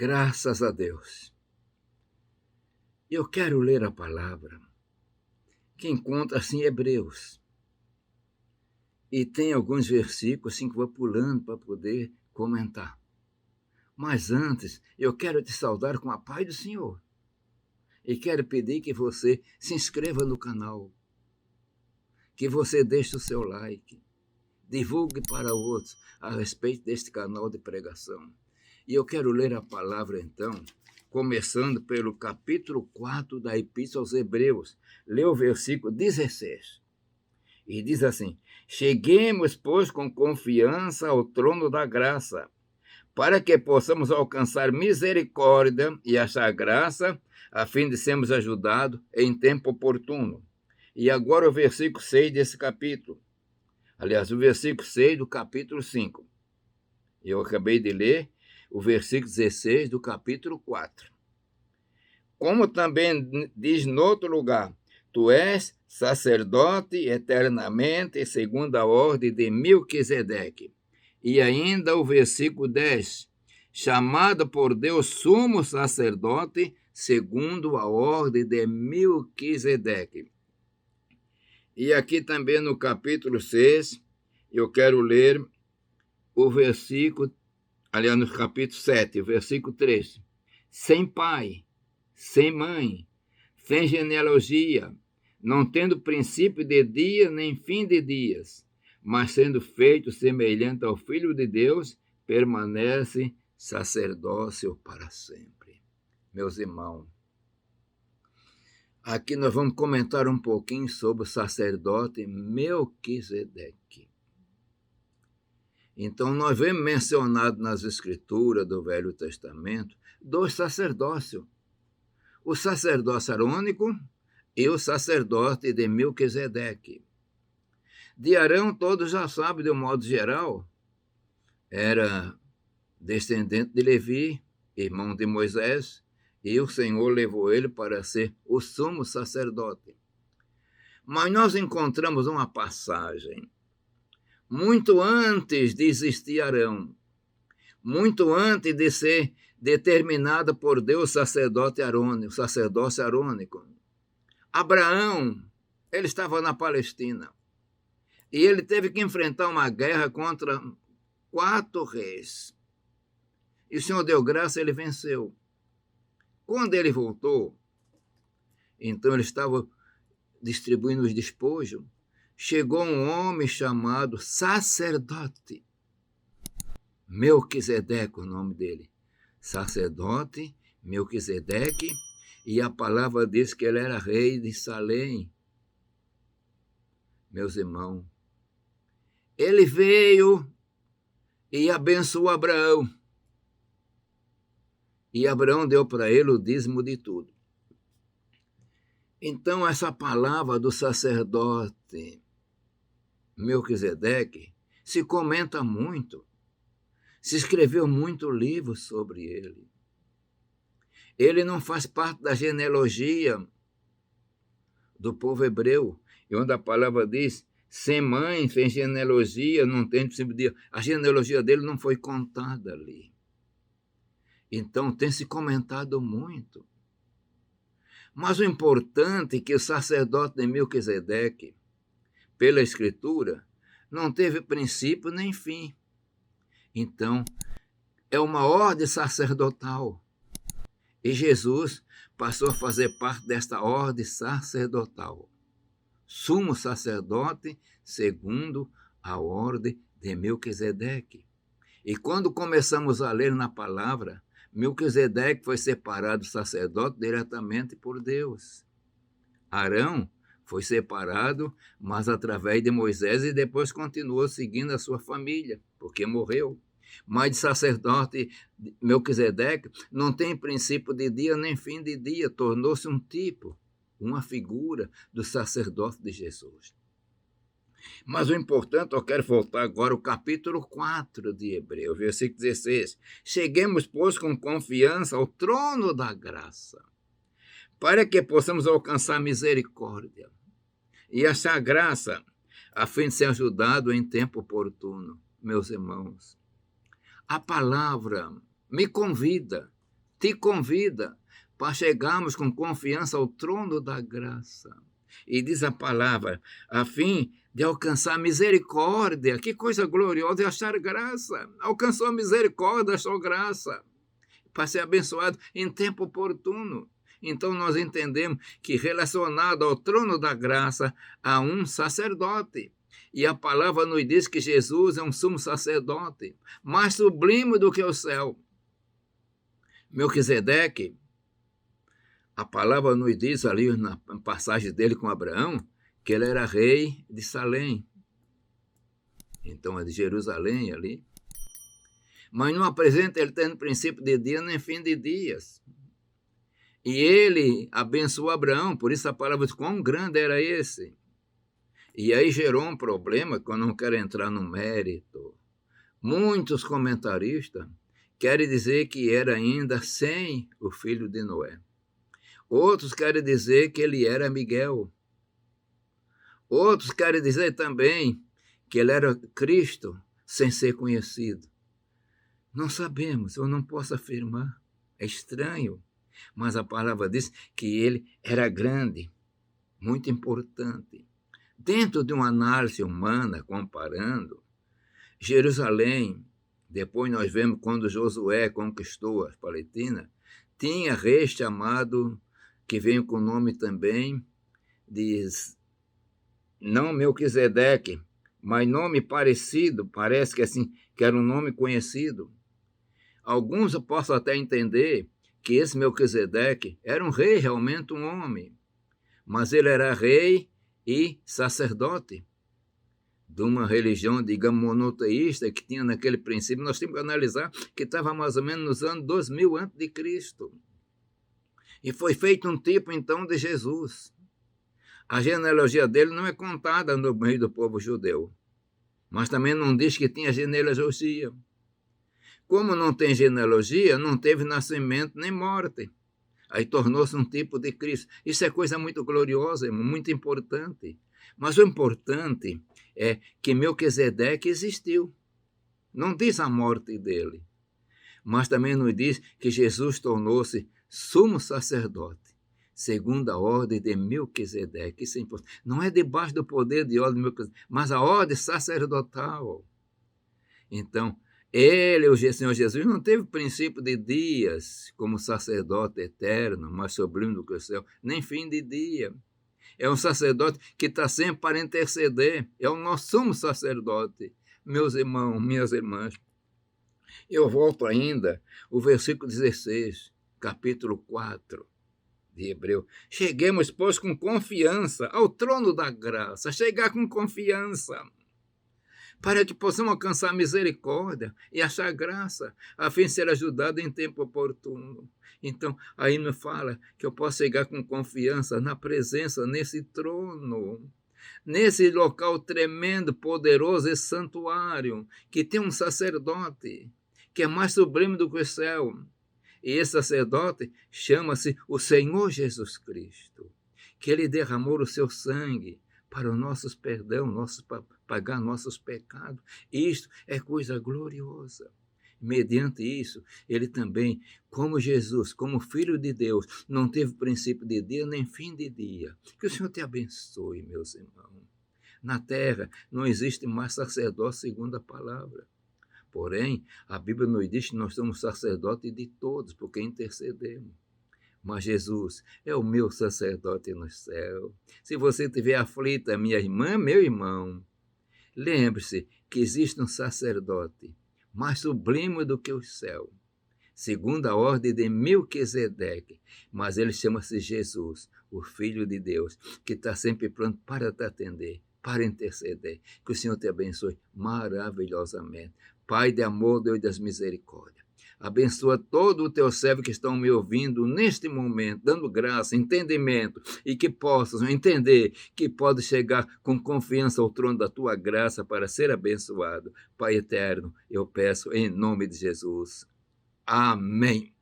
Graças a Deus. Eu quero ler a palavra que encontra-se em Hebreus. E tem alguns versículos assim que eu vou pulando para poder comentar. Mas antes, eu quero te saudar com a paz do Senhor. E quero pedir que você se inscreva no canal, que você deixe o seu like, divulgue para outros a respeito deste canal de pregação. E eu quero ler a palavra então, começando pelo capítulo 4 da Epístola aos Hebreus. Lê o versículo 16. E diz assim: cheguemos, pois, com confiança ao trono da graça, para que possamos alcançar misericórdia e achar graça, a fim de sermos ajudados em tempo oportuno. E agora o versículo 6 desse capítulo. Aliás, o versículo 6 do capítulo 5. Eu acabei de ler o versículo 16 do capítulo 4. Como também diz no outro lugar: tu és sacerdote eternamente, segundo a ordem de Melquisedeque. E ainda o versículo 10, chamado por Deus sumo sacerdote, segundo a ordem de Melquisedeque. E aqui também no capítulo 6, eu quero ler o versículo, aliás, no capítulo 7, o versículo 3. Sem pai, sem mãe, sem genealogia, não tendo princípio de dia nem fim de dias, mas sendo feito semelhante ao Filho de Deus, permanece sacerdócio para sempre. Meus irmãos, aqui nós vamos comentar um pouquinho sobre o sacerdote Melquisedeque. Então, nós vemos mencionado nas Escrituras do Velho Testamento 2 sacerdócios. O sacerdócio arônico e o sacerdote de Melquisedeque. De Arão, todos já sabem, de um modo geral, era descendente de Levi, irmão de Moisés, e o Senhor levou ele para ser o sumo sacerdote. Mas nós encontramos uma passagem, muito antes de existir Arão, muito antes de ser determinado por Deus sacerdote arônico, sacerdócio arônico. Abraão, ele estava na Palestina, e ele teve que enfrentar uma guerra contra 4 reis. E o Senhor deu graça, ele venceu. Quando ele voltou, então ele estava distribuindo os despojos, chegou um homem chamado sacerdote, Melquisedeque, o nome dele. Sacerdote Melquisedeque, e a palavra diz que ele era rei de Salém. Meus irmãos, ele veio e abençoou Abraão. E Abraão deu para ele o dízimo de tudo. Então, essa palavra do sacerdote Melquisedeque se comenta muito. Se escreveu muito livro sobre ele. Ele não faz parte da genealogia do povo hebreu, e onde a palavra diz, sem mãe, sem genealogia, não tem princípio de Deus. A genealogia dele não foi contada ali. Então tem se comentado muito. Mas o importante é que o sacerdote de Melquisedeque, pela Escritura, não teve princípio nem fim. Então, é uma ordem sacerdotal. E Jesus passou a fazer parte desta ordem sacerdotal. Sumo sacerdote segundo a ordem de Melquisedeque. E quando começamos a ler na palavra, Melquisedeque foi separado do sacerdote diretamente por Deus. Arão foi separado, mas através de Moisés, e depois continuou seguindo a sua família, porque morreu. Mas de sacerdote Melquisedeque não tem princípio de dia nem fim de dia, tornou-se um tipo, uma figura do sacerdote de Jesus. Mas o importante, eu quero voltar agora ao capítulo 4 de Hebreus, versículo 16. Cheguemos, pois, com confiança ao trono da graça, para que possamos alcançar misericórdia e achar graça, a fim de ser ajudado em tempo oportuno. Meus irmãos, a palavra me convida te convida para chegarmos com confiança ao trono da graça. E diz a palavra, a fim de alcançar misericórdia. Que coisa gloriosa é achar graça. Alcançou a misericórdia, achou graça, para ser abençoado em tempo oportuno. Então nós entendemos que relacionado ao trono da graça há um sacerdote. E a palavra nos diz que Jesus é um sumo sacerdote, mais sublime do que o céu. Melquisedeque, a palavra nos diz ali na passagem dele com Abraão, que ele era rei de Salém. Então é de Jerusalém ali. Mas não apresenta ele tendo princípio de dia nem fim de dias. E ele abençoou Abraão, por isso a palavra diz quão grande era esse. E aí gerou um problema, que eu não quero entrar no mérito. Muitos comentaristas querem dizer que era ainda sem o filho de Noé. Outros querem dizer que ele era Miguel. Outros querem dizer também que ele era Cristo sem ser conhecido. Não sabemos, eu não posso afirmar. É estranho. Mas a palavra diz que ele era grande, muito importante. Dentro de uma análise humana, comparando, Jerusalém, depois nós vemos quando Josué conquistou a Palestina, tinha rei chamado, que veio com o nome também, de não Melquisedeque, mas nome parecido, parece que assim, que era um nome conhecido. Alguns eu posso até entender que esse Melquisedeque era um rei, realmente um homem, mas ele era rei e sacerdote de uma religião, digamos, monoteísta que tinha naquele princípio. Nós temos que analisar que estava mais ou menos nos anos 2000 a.C. E foi feito um tipo, então, de Jesus. A genealogia dele não é contada no meio do povo judeu, mas também não diz que tinha genealogia. Como não tem genealogia, não teve nascimento nem morte. Aí tornou-se um tipo de Cristo. Isso é coisa muito gloriosa, irmão, muito importante. Mas o importante é que Melquisedeque existiu. Não diz a morte dele, mas também nos diz que Jesus tornou-se sumo sacerdote, segundo a ordem de Melquisedeque. Isso é importante. Não é debaixo do poder de ordem de Melquisedeque, mas a ordem sacerdotal. Então, ele, o Senhor Jesus, não teve princípio de dias como sacerdote eterno, mais sublime do que o céu, nem fim de dia. É um sacerdote que está sempre para interceder. É o nosso sumo sacerdote. Meus irmãos, minhas irmãs. Eu volto ainda, o versículo 16, capítulo 4 de Hebreu. Cheguemos, pois, com confiança ao trono da graça. Chegar com confiança, para que possamos alcançar misericórdia e achar graça, a fim de ser ajudado em tempo oportuno. Então, aí me fala que eu posso chegar com confiança na presença, nesse trono, nesse local tremendo, poderoso, esse santuário, que tem um sacerdote, que é mais sublime do que o céu. E esse sacerdote chama-se o Senhor Jesus Cristo, que ele derramou o seu sangue para o nosso perdão, para pagar nossos pecados. Isto é coisa gloriosa. Mediante isso, ele também, como Jesus, como Filho de Deus, não teve princípio de dia nem fim de dia. Que o Senhor te abençoe, meus irmãos. Na terra não existe mais sacerdócio segundo a palavra. Porém, a Bíblia nos diz que nós somos sacerdotes de todos, porque intercedemos. Mas Jesus é o meu sacerdote no céu. Se você estiver aflita, minha irmã, meu irmão, lembre-se que existe um sacerdote mais sublime do que o céu, segundo a ordem de Melquisedeque, mas ele chama-se Jesus, o Filho de Deus, que está sempre pronto para te atender, para interceder. Que o Senhor te abençoe maravilhosamente. Pai de amor, Deus das misericórdias, abençoa todo o teu servo que estão me ouvindo neste momento, dando graça, entendimento, e que possam entender que pode chegar com confiança ao trono da tua graça para ser abençoado. Pai eterno, eu peço em nome de Jesus. Amém.